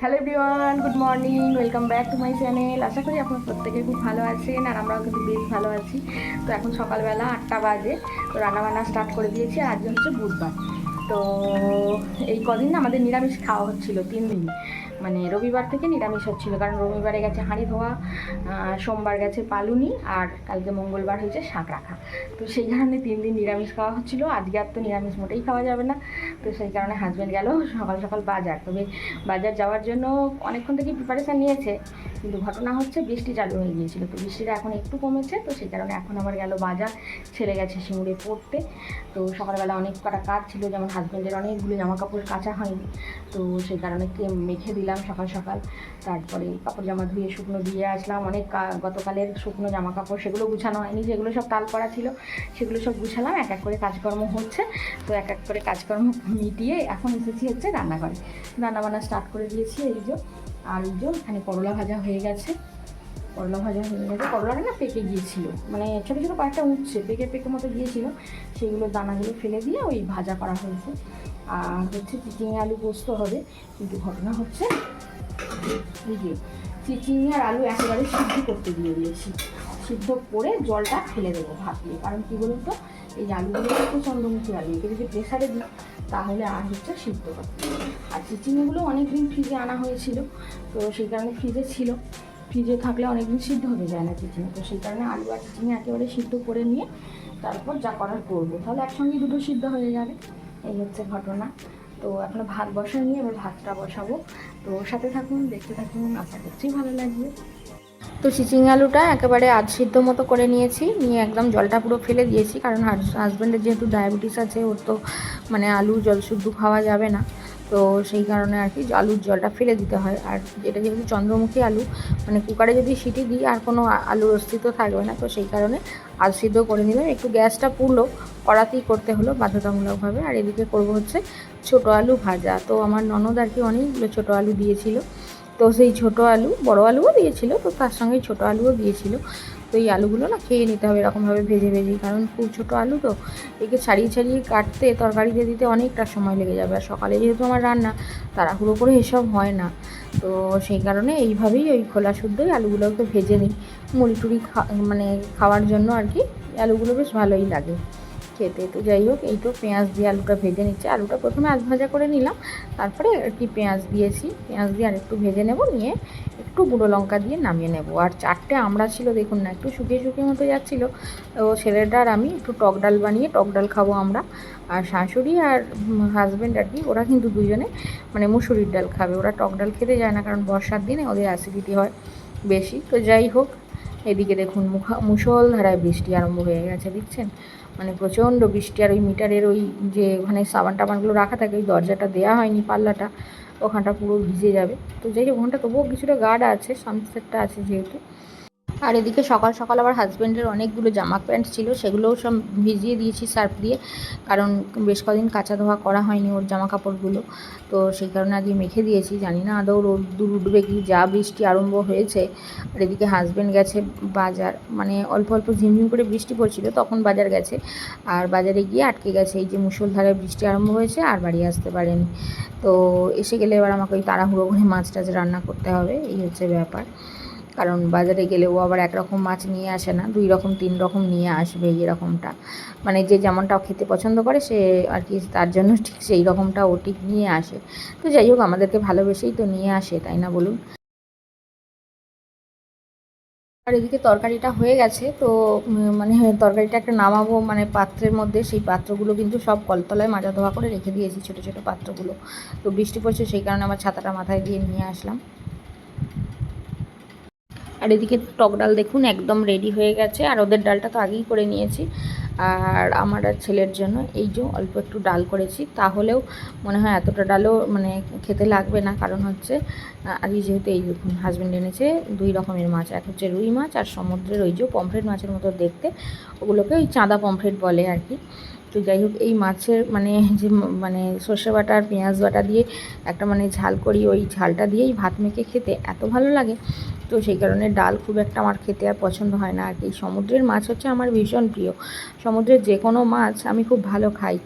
Hello everyone, good morning, welcome back to my channel. আশা করি আপনারা প্রত্যেকে খুব ভালো আছেন আর আমরাও কিন্তু বেশ ভালো আছি। তো এখন সকালবেলা 8টা বাজে, তো রান্নাবান্না স্টার্ট করে দিয়েছি। আর আজকে হচ্ছে বুধবার। তো এই কদিন না আমাদের নিরামিষ খাওয়া হচ্ছিলো 3 দিন, মানে রবিবার থেকে নিরামিষ হচ্ছিলো, কারণ রবিবারে গেছে হাঁড়ি ধোয়া, সোমবার গেছে পালুনি, আর কালকে মঙ্গলবার হয়েছে শাক রাখা। তো সেই কারণে 3 দিন নিরামিষ খাওয়া হচ্ছিলো। আজকে আর তো নিরামিষ মোটেই খাওয়া যাবে না। তো সেই কারণে হাজব্যান্ড গেল সকাল সকাল বাজার। তবে বাজার যাওয়ার জন্য অনেকক্ষণ থেকে প্রিপারেশান নিয়েছে, কিন্তু ঘটনা হচ্ছে বৃষ্টি চালু হয়ে গিয়েছিলো। তো বৃষ্টিটা এখন একটু কমেছে, তো সেই কারণে এখন আবার গেল বাজার। ছেলে গেছে সিঙ্গুরে পড়তে। তো সকালবেলা অনেক কটা কাজ ছিল, যেমন হাজব্যান্ডের অনেকগুলো জামা কাপড় কাচা হয়নি, তো সেই কারণে মেখে দিলাম সকাল সকাল। তারপরে কাপড় জামা ধুয়ে শুকনো দিয়ে আসলাম। অনেক গতকালের শুকনো জামা কাপড় সেগুলো গুছানো হয়নি, যেগুলো সব তাল করা ছিল সেগুলো সব গুছালাম। এক এক করে কাজকর্ম হচ্ছে। তো এক এক করে কাজকর্ম মিটিয়ে এখন এসেছি হচ্ছে রান্নাঘরে। রান্নাবান্না স্টার্ট করে দিয়েছি। এই যে, আর এই যে এখানে করলা ভাজা হয়ে গেছে। করলাটা না পেকে গিয়েছিল, মানে ছোটো ছোটো কয়েকটা উঠছে, পেকে মতো গিয়েছিল, সেগুলো দানাগুলো ফেলে দিয়ে ওই ভাজা করা হয়েছে। আর হচ্ছে চিচিঙে আলু পোস্ত হবে, কিন্তু ঘটনা হচ্ছে এই যে চিচিঙে আর আলু একেবারে সিদ্ধ করতে দিয়ে দিয়েছি। সিদ্ধ করে জলটা ফেলে দেবো ভাত দিয়ে, কারণ কী বলুন তো, এই আলুগুলো একটু চন্দ্রমুখী আলু, একে যদি প্রেসারে দিই তাহলে আর হচ্ছে সিদ্ধ করতে। আর চিচিঙেগুলো অনেকদিন ফ্রিজে আনা হয়েছিল, তো সেই কারণে ফ্রিজে ছিল। ফ্রিজে থাকলে অনেকদিন সিদ্ধ হতে যায় না চিচিঙে, তো সেই কারণে আলু আর চিচিঙে একেবারে সিদ্ধ করে নিয়ে তারপর যা করার করবো, তাহলে একসঙ্গে দুটো সিদ্ধ হয়ে যাবে। এই হচ্ছে ঘটনা। তো এখনও ভাত বসাই নিয়ে এবার ভাতটা বসাবো। তো সাথে থাকুন, দেখতে থাকুন, আশা করছি ভালো লাগবে। তো চিচিঙে আলুটা একেবারে সিদ্ধ মতো করে নিয়েছি, নিয়ে একদম জলটা পুরো ফেলে দিয়েছি, কারণ হাজব্যান্ডের যেহেতু ডায়াবেটিস আছে, ওর তো মানে আলু জল শুদ্ধ খাওয়া যাবে না। তো সেই কারণে আর কি আলুর জলটা ফেলে দিতে হয়। আর এটা যেহেতু চন্দ্রমুখী আলু, মানে কুকারে যদি সিটি দিই আর কোনো আলুর অস্তিত্ব থাকবে না, তো সেই কারণে আলু সিদ্ধ করে নিলাম। একটু গ্যাসটা পুরলো, কড়াতেই করতে হলো বাধ্যতামূলকভাবে। আর এদিকে করবো হচ্ছে ছোটো আলু ভাজা। তো আমার ননদ আর কি অনেকগুলো ছোটো আলু দিয়েছিল, তো সেই ছোটো আলু, বড়ো আলুও দিয়েছিল, তো তার সঙ্গে ছোটো আলুও দিয়েছিল। তো এই আলুগুলো না খেয়ে নিতে হবে এরকমভাবে ভেজে ভেজেই, কারণ খুব ছোটো আলু তো, একে ছাড়িয়ে ছাড়িয়ে কাটতে তরকারিতে দিতে অনেকটা সময় লেগে যাবে। আর সকালে যেহেতু আমার রান্না, তাড়াহুড়ো করে এসব হয় না, তো সেই কারণে এইভাবেই ওই খোলা শুদ্ধই আলুগুলোকে ভেজে নিই। মুড়ি টুড়ি মানে খাওয়ার জন্য আর কি আলুগুলো বেশ ভালোই লাগে খেতে। তো যাই হোক, এই তো পেঁয়াজ দিয়ে আলুটা ভেজে নিচ্ছে। আলুটা প্রথমে আধ ভাজা করে নিলাম, তারপরে আর কি পেঁয়াজ দিয়েছি, পেঁয়াজ দিয়ে আর একটু ভেজে নেব, নিয়ে একটু গুঁড়ো লঙ্কা দিয়ে নামিয়ে নেব। আর 4টে আমড়া ছিল, দেখুন না, একটু শুকিয়ে শুকিয়ে মতো যাচ্ছিলো। তো ছেলেটা আর আমি একটু টক ডাল বানিয়ে টক ডাল খাবো আমরা। আর শাশুড়ি আর হাজব্যান্ড আর কি, ওরা কিন্তু দুজনে মানে মুসুরির ডাল খাবে, ওরা টক ডাল খেতে যায় না, কারণ বর্ষার দিনে ওদের অ্যাসিডিটি হয় বেশি। তো যাই হোক, এদিকে দেখুন মুষলধারায় বৃষ্টি আরম্ভ হয়ে গেছে, দেখছেন, মানে প্রচণ্ড বৃষ্টি। আর ওই মিটারের ওই যে ওখানে সাবান টাবানগুলো রাখা থাকে, ওই দরজাটা দেওয়া হয়নি, পাল্লাটা, ওখানটা পুরো ভিজে যাবে। তো যাই হোক, ওখানটা তবুও কিছুটা গার্ড আছে, সানসেটটা আছে যেহেতু। আর এদিকে সকাল সকাল আবার হাজব্যান্ডের অনেকগুলো জামা প্যান্ট ছিল, সেগুলোও সব ভিজিয়ে দিয়েছি সার্ফ দিয়ে, কারণ বেশ কদিন কাচা ধোয়া করা হয়নি ওর জামা কাপড়গুলো। তো সেই কারণে আজকে মেখে দিয়েছি, জানি না আদৌ রোদ্দুর উঠবে কি, যা বৃষ্টি আরম্ভ হয়েছে। আর এদিকে হাজব্যান্ড গেছে বাজার, মানে অল্প অল্প ঝিমঝিম করে বৃষ্টি পড়ছিল, তখন বাজার গেছে। আর বাজারে গিয়ে আটকে গেছে, এই যে মুষলধারে বৃষ্টি আরম্ভ হয়েছে, আর বাড়ি আসতে পারেনি। তো এসে গেলে এবার আমাকে ওই তাড়াহুড়ো করে মাছ টাছ রান্না করতে হবে, এই হচ্ছে ব্যাপার। কারণ বাজারে গেলে ও আবার একরকম মাছ নিয়ে আসে না, 2 রকম 3 রকম নিয়ে আসবে, এরকমটা মানে যে যেমনটা খেতে পছন্দ করে সে আর কি, তার জন্য ঠিক সেই রকমটা ও ঠিক নিয়ে আসে। তো যাই হোক, আমাদেরকে ভালোবেসেই তো নিয়ে আসে, তাই না বলুন। আর এদিকে তরকারিটা হয়ে গেছে, তো মানে তরকারিটা একটা নামাবো মানে পাত্রের মধ্যে, সেই পাত্রগুলো কিন্তু সব কলতলায় মাজা ধোয়া করে রেখে দিয়েছি, ছোটো ছোটো পাত্রগুলো। তো বৃষ্টি পড়ছে, সেই কারণে আমার ছাতাটা মাথায় দিয়ে নিয়ে আসলাম। আর এদিকে টক ডাল দেখুন একদম রেডি হয়ে গেছে, আর ওদের ডালটা তো আগেই করে নিয়েছি। আর আমার আর ছেলের জন্য এই যে অল্প একটু ডাল করেছি, তাহলেও মনে হয় এতটা ডালও মানে খেতে লাগবে না, কারণ হচ্ছে আগে যেহেতু এই দেখুন হাজব্যান্ড এনেছে 2 রকমের মাছ, এক হচ্ছে রুই মাছ, আর সমুদ্রের ওই যে পমফ্রেট মাছের মতো দেখতে, ওগুলোকে ওই চাঁদা পমফ্রেট বলে আর কি। তো যাই হোক, এই মাছের মানে যে মানে সর্ষে বাটা আর পেঁয়াজ বাটা দিয়ে একটা মানে ঝাল করি, ওই ঝালটা দিয়েই ভাত মেখে খেতে এত ভালো লাগে। তো সেই কারণে ডাল খুব একটা আমার খেতে আর পছন্দ হয় না আর কি। সমুদ্রের মাছ হচ্ছে আমার ভীষণ প্রিয়, সমুদ্রের যে কোনো মাছ আমি খুব ভালো খাই।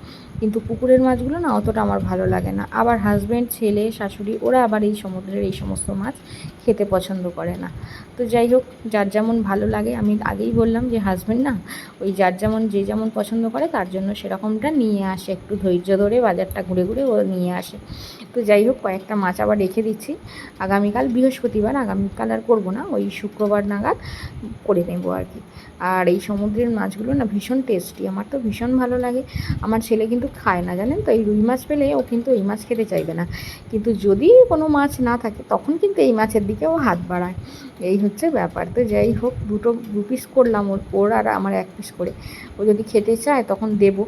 কিন্তু পুকুরের মাছগুলো না অতটা আমার ভালো লাগে না। আবার হাজব্যান্ড, ছেলে, শাশুড়ি ওরা আবার এই সমুদ্রের এই সমস্ত মাছ খেতে পছন্দ করে না। তো যাই হোক, যার যেমন ভালো লাগে, আমি আগেই বললাম যে হাজব্যান্ড না ওই যার যেমন যে যেমন পছন্দ করে তার জন্য সেরকমটা নিয়ে আসে, একটু ধৈর্য ধরে বাজারটা ঘুরে ঘুরে ও নিয়ে আসে। তো যাই হোক, কয়েকটা মাছ আবার রেখে দিচ্ছি, আগামীকাল বৃহস্পতিবার, আগামীকাল আর করবো না, ওই শুক্রবার নাগাদ করে নেবো আর কি। আর এই সমুদ্রের মাছগুলো না ভীষণ টেস্টি, আমার তো ভীষণ ভালো লাগে। আমার ছেলে কিন্তু খায় না জানেন তো, এই রুই মাছ পেলে ও কিন্তু এই মাছ খেতে চাইবে না, কিন্তু যদি কোনো মাছ না থাকে তখন কিন্তু এই মাছের দিকে ও হাত বাড়ায়। এই হচ্ছে ব্যাপার। তো যাই হোক, দু পিস করলাম, ওর আর আমার 1 পিস করে। ও যদি খেতে চায় তখন দেবো,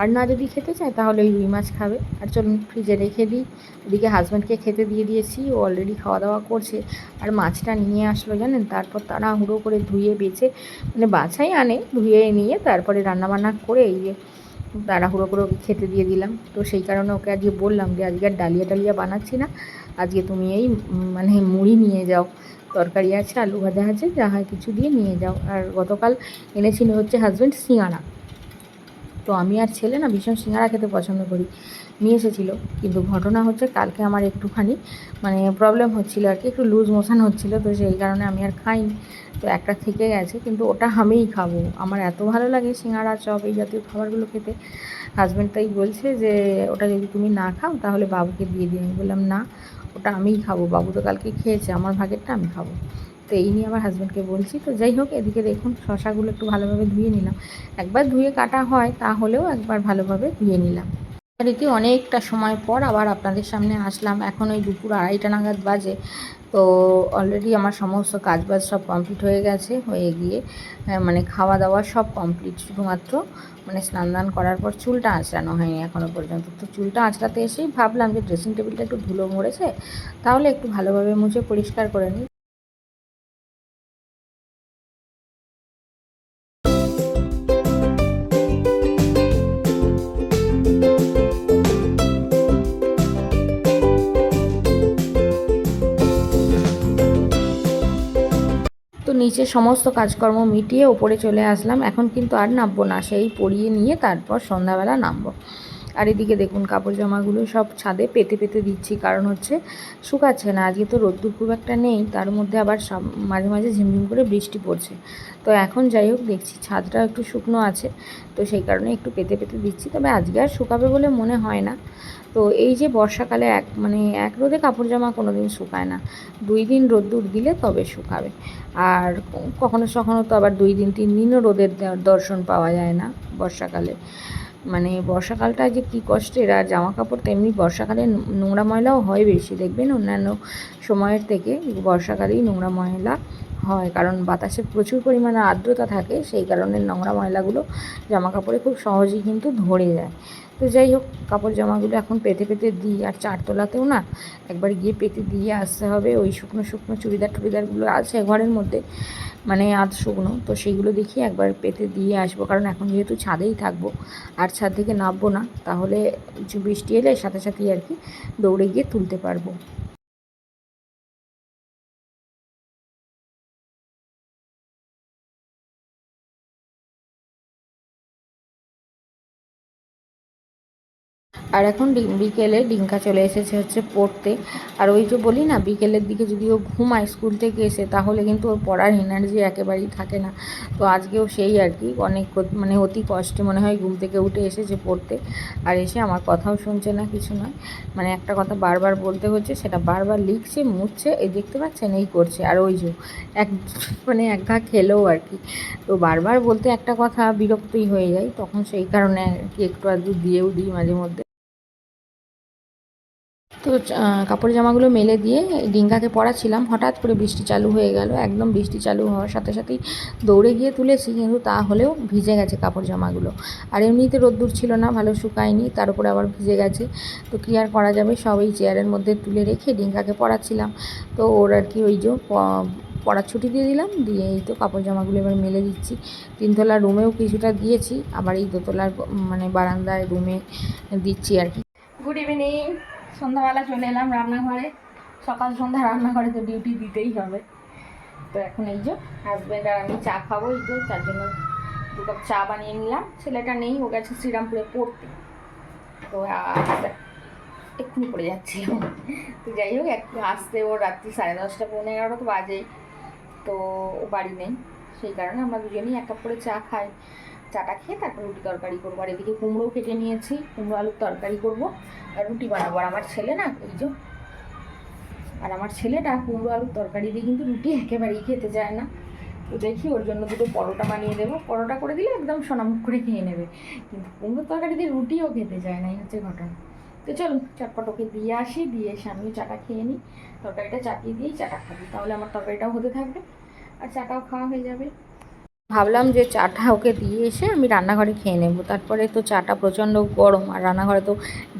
আর না যদি খেতে চায় তাহলে ওই রুই মাছ খাবে। আর চলুন ফ্রিজে রেখে দিই। ওদিকে হাজব্যান্ডকে খেতে দিয়ে দিয়েছি, ও অলরেডি খাওয়া দাওয়া করছে। আর মাছটা নিয়ে আসলো জানেন, তারপর তাড়াহুড়ো করে ধুয়ে বেছে, মানে বাছাই আনে, ধুয়ে নিয়ে তারপরে রান্নাবান্না করে এই যে তাড়াহুড়ো করে ওকে খেতে দিয়ে দিলাম। তো সেই কারণে ওকে আজকে বললাম যে আজকে আর ডালিয়া টালিয়া বানাচ্ছি না, আজকে তুমি এই মানে মুড়ি নিয়ে যাও, তরকারি আছে, আলু ভাজা আছে, যা হয় কিছু দিয়ে নিয়ে যাও। আর গতকাল এনেছিল হচ্ছে হাজব্যান্ড সিঙাড়া, তো আমি আর ছেলে না ভীষণ সিঙাড়া খেতে পছন্দ করি, নিয়ে এসেছিলো। কিন্তু ঘটনা হচ্ছে কালকে আমার একটুখানি মানে প্রবলেম হচ্ছিলো আর কি, একটু লুজ মোশন হচ্ছিলো, তো সেই কারণে আমি আর খাইনি। তো একটা থেকে গেছে, কিন্তু ওটা আমিই খাবো, আমার এত ভালো লাগে সিঙাড়া, চপ, এই জাতীয় খাবারগুলো খেতে। হাজব্যান্ড তাই বলছে যে ওটা যদি তুমি না খাও তাহলে বাবুকে দিয়ে দিই। আমি বললাম না, ওটা আমিই খাবো, বাবু তো কালকে খেয়েছে, আমার ভাগেরটা আমি খাবো। তো এই নিয়ে আমার হাজব্যান্ডকে বলছি। তো যাই হোক, এদিকে দেখুন শশাগুলো একটু ভালোভাবে ধুয়ে নিলাম, একবার ধুয়ে কাটা হয় তাহলেও একবার ভালোভাবে ধুয়ে নিলাম। রীতি অনেকটা সময় পর আবার আপনাদের সামনে আসলাম, এখন ওই দুপুর 2:30টা নাগাদ বাজে। তো অলরেডি আমার সমস্ত কাজবাজ সব কমপ্লিট হয়ে গেছে, হয়ে গিয়ে মানে খাওয়া দাওয়া সব কমপ্লিট, শুধুমাত্র মানে স্নান দান করার পর চুলটা আঁচড়ানো হয়নি এখনও পর্যন্ত। তো চুলটা আঁচড়াতে এসেই ভাবলাম যে ড্রেসিং টেবিলটা একটু ধুলো মরেছে, তাহলে একটু ভালোভাবে মুছে পরিষ্কার করে নিই। তো নিচে সমস্ত কাজকর্ম মিটিয়ে ওপরে চলে আসলাম, এখন কিন্তু আর নামবো না, সেই পরিয়ে নিয়ে তারপর সন্ধ্যাবেলা নামবো। আর এদিকে দেখুন কাপড় জামাগুলো সব ছাদে পেতে পেতে দিচ্ছি, কারণ হচ্ছে শুকাচ্ছে না, আজকে তো রোদ্দুর খুব একটা নেই, তার মধ্যে আবার মাঝে মাঝে ঝিমঝিম করে বৃষ্টি পড়ছে। তো এখন যাই হোক দেখছি ছাদটা একটু শুকনো আছে, তো সেই কারণে একটু পেতে পেতে দিচ্ছি, তবে আজকে আর শুকাবে বলে মনে হয় না। তো এই যে বর্ষাকালে এক রোদে কাপড় জামা কোনো দিন শুকায় না, 2 দিন রোদ্দুর দিলে তবে শুকাবে। আর কখনো সখনো তো আবার 2 দিন 3 দিনও রোদের দর্শন পাওয়া যায় না বর্ষাকালে। মানে বর্ষাকালটা যে কী কষ্টের, আর জামা কাপড় তেমনি বর্ষাকালে নোংরা ময়লাও হয় বেশি, দেখবেন অন্যান্য সময়ের থেকে বর্ষাকালেই নোংরা ময়লা হয়, কারণ বাতাসে প্রচুর পরিমাণে আর্দ্রতা থাকে, সেই কারণে নোংরা ময়লাগুলো জামা কাপড়ে খুব সহজেই কিন্তু ধরে যায়। তো যাই হোক, কাপড় জামাগুলো এখন পেতে পেতে দিই, আর 4তলাতেও না একবার গিয়ে পেতে দিয়ে আসতে হবে, ওই শুকনো শুকনো চুড়িদারগুলো আছে ঘরের মধ্যে, মানে আধ শুকনো, তো সেইগুলো দেখি একবার পেতে দিয়ে আসবো, কারণ এখন যেহেতু ছাদেই থাকবো আর ছাদ থেকে নামবো না, তাহলে বৃষ্টি এলে সাথে সাথেই আর কি দৌড়ে গিয়ে তুলতে পারবো। আর এখন বিকেলে ডিঙ্কা চলে এসেছে হচ্ছে পড়তে। আর ওই যে বলি না, বিকেলের দিকে যদি ও ঘুমায় স্কুল থেকে এসে, তাহলে কিন্তু ওর পড়ার এনার্জি একেবারেই থাকে না। তো আজকেও সেই আর কি, অনেক মানে অতি কষ্টে মনে হয় ঘুম থেকে উঠে এসেছে পড়তে, আর এসে আমার কথাও শুনছে না, কিছু নয়, মানে একটা কথা বারবার বলতে হচ্ছে, সেটা বারবার লিখছে, মুছছে, এই দেখতে পাচ্ছেন এই করছে। আর ওই যে এক মানে এক ঘা খেলেও আর কি, তো বারবার বলতে একটা কথা বিরক্তই হয়ে যায়, তখন সেই কারণে আর কি একটু আধটু দিয়েও দিই মাঝে মধ্যে। তো কাপড় জামাগুলো মেলে দিয়ে ডিঙ্গাকে পড়াচ্ছিলাম, হঠাৎ করে বৃষ্টি চালু হয়ে গেল, একদম বৃষ্টি চালু হওয়ার সাথে সাথেই দৌড়ে গিয়ে তুলেছি, কিন্তু তাহলেও ভিজে গেছে কাপড় জামাগুলো। আর এমনিতে রোদ্দুর ছিল না, ভালো শুকায়নি, তার উপরে আবার ভিজে গেছে। তো কী আর করা যাবে, সব এই চেয়ারের মধ্যে তুলে রেখে ডিঙ্গাকে পড়াচ্ছিলাম। তো ওর আর কি ওই যে পড়ার ছুটি দিয়ে দিলাম, দিয়ে এই তো কাপড় জামাগুলো এবার মেলে দিচ্ছি। 3তলার রুমেও কিছুটা দিয়েছি, আবার এই 2তলার মানে বারান্দায় রুমে দিচ্ছি আর কি। গুড ইভিনিং, সন্ধ্যাবেলা চলে এলাম রান্নাঘরে, সকাল সন্ধ্যা রান্নাঘরে তো ডিউটি দিতেই হবে। তো এখন এই যে হাজব্যান্ড আর আমি চা খাবো, এই তো তার জন্য 2 কাপ চা বানিয়ে নিলাম। ছেলেটা নেই, ও গেছে শ্রীরামপুরে পড়তে। তো এক্ষুনি পড়ে যাচ্ছিল। তো যাই হোক, একটু আসতে ওর রাত্রি 10:30 11:30 তো বাজেই, তো ও বাড়ি নেই, সেই কারণে আমরা দুজনেই এক কাপ করে চা খাই। চাটা খেয়ে তারপর রুটি তরকারি করবো। আর এদিকে কুমড়ো কেটে নিয়েছি, কুমড়ো আলুর তরকারি করবো আর রুটি বানাবো। আর আমার ছেলে না এই যে, আর আমার ছেলেটা কুমড়ো আলুর তরকারি দিয়ে কিন্তু রুটি একেবারেই খেতে চায় না। তো দেখি ওর জন্য দুটো পরোটা বানিয়ে দেবো, পরোটা করে দিলে একদম সোনামুখ করে খেয়ে নেবে, কিন্তু কুমড়োর তরকারি দিয়ে রুটিও খেতে চায় না, এই হচ্ছে ঘটনা। তো চলুন চটপট ওকে দিয়ে আসি, দিয়ে এসে আমিও চাটা খেয়ে নিই, তরকারিটা চাপিয়ে দিয়েই চাটা খাবি, তাহলে আমার তরকারিটাও হতে থাকবে আর চাটাও খাওয়া হয়ে যাবে। ভাবলাম যে চাটা ওকে দিয়ে এসে আমি রান্নাঘরে খেয়ে নেব, তারপরে তো চাটা প্রচণ্ড গরম আর রান্নাঘরে তো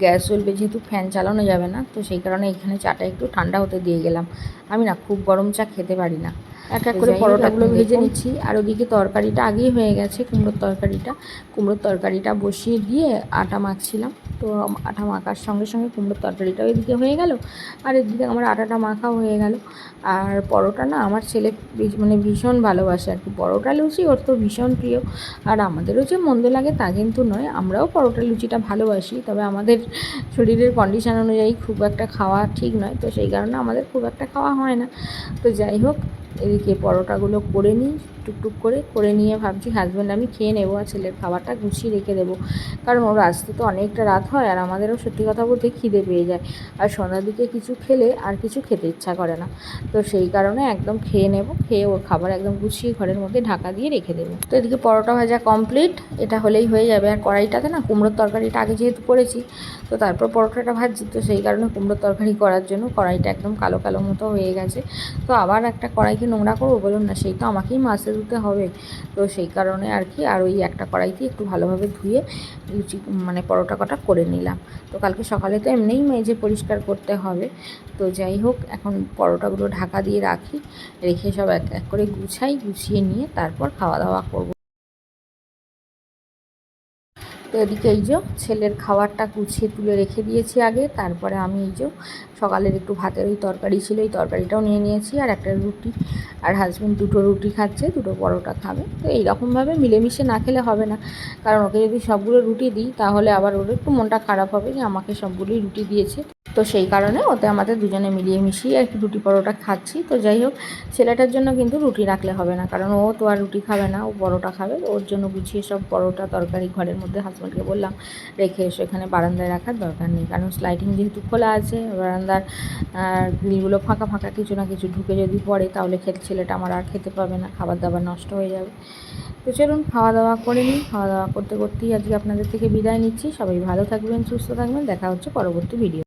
গ্যাস জ্বলবে, যেহেতু ফ্যান চালানো যাবে না, তো সেই কারণে এখানে চাটা একটু ঠান্ডা হতে দিয়ে গেলাম। আমি না খুব গরম চা খেতে পারি না। এক এক করে পরোটাগুলো ভেজে নিচ্ছি, আর ওদিকে তরকারিটা আগেই হয়ে গেছে, কুমড়োর তরকারিটা বসিয়ে দিয়ে আটা মাখছিলাম। তো আটা মাখার সঙ্গে সঙ্গে কুমড়োর তরকারিটাও এদিকে হয়ে গেল, আর এদিকে আমার আটাটা মাখাও হয়ে গেল। আর পরোটা না আমার ছেলে মানে ভীষণ ভালোবাসে আর কি, পরোটা লুচি ওর তো ভীষণ প্রিয়। আর আমাদেরও যে মন্দ লাগে তা কিন্তু নয়, আমরাও পরোটা লুচিটা ভালোবাসি, তবে আমাদের শরীরের কন্ডিশন অনুযায়ী খুব একটা খাওয়া ঠিক নয়, তো সেই কারণে আমাদের খুব একটা খাওয়া হয় না। তো যাই হোক, এদিকে পরোটাগুলো করে নিই, টুকটুক করে নিয়ে ভাবছি হাজব্যান্ড আমি খেয়ে নেবো, আর ছেলের খাবারটা গুছিয়ে রেখে দেবো, কারণ ওর আসতে তো অনেকটা রাত হয়, আর আমাদেরও সত্যি কথা বলতে খিদে পেয়ে যায়, আর সন্ধ্যার দিকে কিছু খেলে আর কিছু খেতে ইচ্ছা করে না। তো সেই কারণে একদম খেয়ে নেব, খেয়ে ওর খাবার একদম গুছিয়ে ঘরের মধ্যে ঢাকা দিয়ে রেখে দেবো। তো এদিকে পরোটা ভাজা কমপ্লিট, এটা হলেই হয়ে যাবে। আর কড়াইটাতে না কুমড়োর তরকারিটা আগে যেহেতু করেছি, তো তারপর পরোটাটা ভাজছি, তো সেই কারণে কুমড়োর তরকারি করার জন্য কড়াইটা একদম কালো কালো মতো হয়ে গেছে। তো আবার একটা কড়াইকে নোংরা করবো বলুন না, সেই তো আমাকেই মাজতে ধুতে হবে, তো সেই কারণে আর কি, আর ওই একটা কড়াইতে একটু ভালোভাবে ধুয়ে লুচি মানে পরোটা কটা করে নিলাম। তো কালকে সকালে তো এমনিই মেজে পরিষ্কার করতে হবে। তো যাই হোক, এখন পরোটাগুলো ঢাকা দিয়ে রাখি, রেখে সব এক এক করে গুছিয়ে নিয়ে তারপর খাওয়া দাওয়া করব। তো এদিকে এই যে ছেলের খাবারটা গুছিয়ে তুলে রেখে দিয়েছি আগে, তারপরে আমি এই যে সকালের একটু ভাতের ওই তরকারি ছিল, ওই তরকারিটাও নিয়ে নিয়েছি, আর একটা রুটি, আর হাজব্যান্ড দুটো রুটি খাচ্ছে, দুটো পরোটা খাবে। তো এইরকমভাবে মিলেমিশে না খেলে হবে না, কারণ ওকে যদি সবগুলো রুটি দিই তাহলে আবার ওর একটু মনটা খারাপ হবে যে আমাকে সবগুলোই রুটি দিয়েছে। তো সেই কারণে ওতে আমাদের দুজনে মিলিয়ে মিশিয়ে আর কি রুটি পরোটা খাচ্ছি। তো যাই হোক, ছেলেটার জন্য কিন্তু রুটি রাখলে হবে না, কারণ ও তো আর রুটি খাবে না, ও পরোটা খাবে। ওর জন্য গুছিয়ে সব পরোটা তরকারি ঘরের মধ্যে হাজব্যান্ডকে বললাম রেখে এসে এখানে বারান্দায় রাখার দরকার নেই, কারণ স্লাইডিং যেহেতু খোলা আছে, বারান্দার গ্রিলগুলো ফাঁকা ফাঁকা, কিছু না কিছু ঢুকে যদি পড়ে তাহলে ছেলেটা আমার আর খেতে পাবে না, খাবার দাবার নষ্ট হয়ে যাবে। তো চলুন খাওয়া দাওয়া করে নিই, খাওয়া দাওয়া করতে করতেই আজকে আপনাদের থেকে বিদায় নিচ্ছি। সবাই ভালো থাকবেন, সুস্থ থাকবেন, দেখা হচ্ছে পরবর্তী ভিডিও।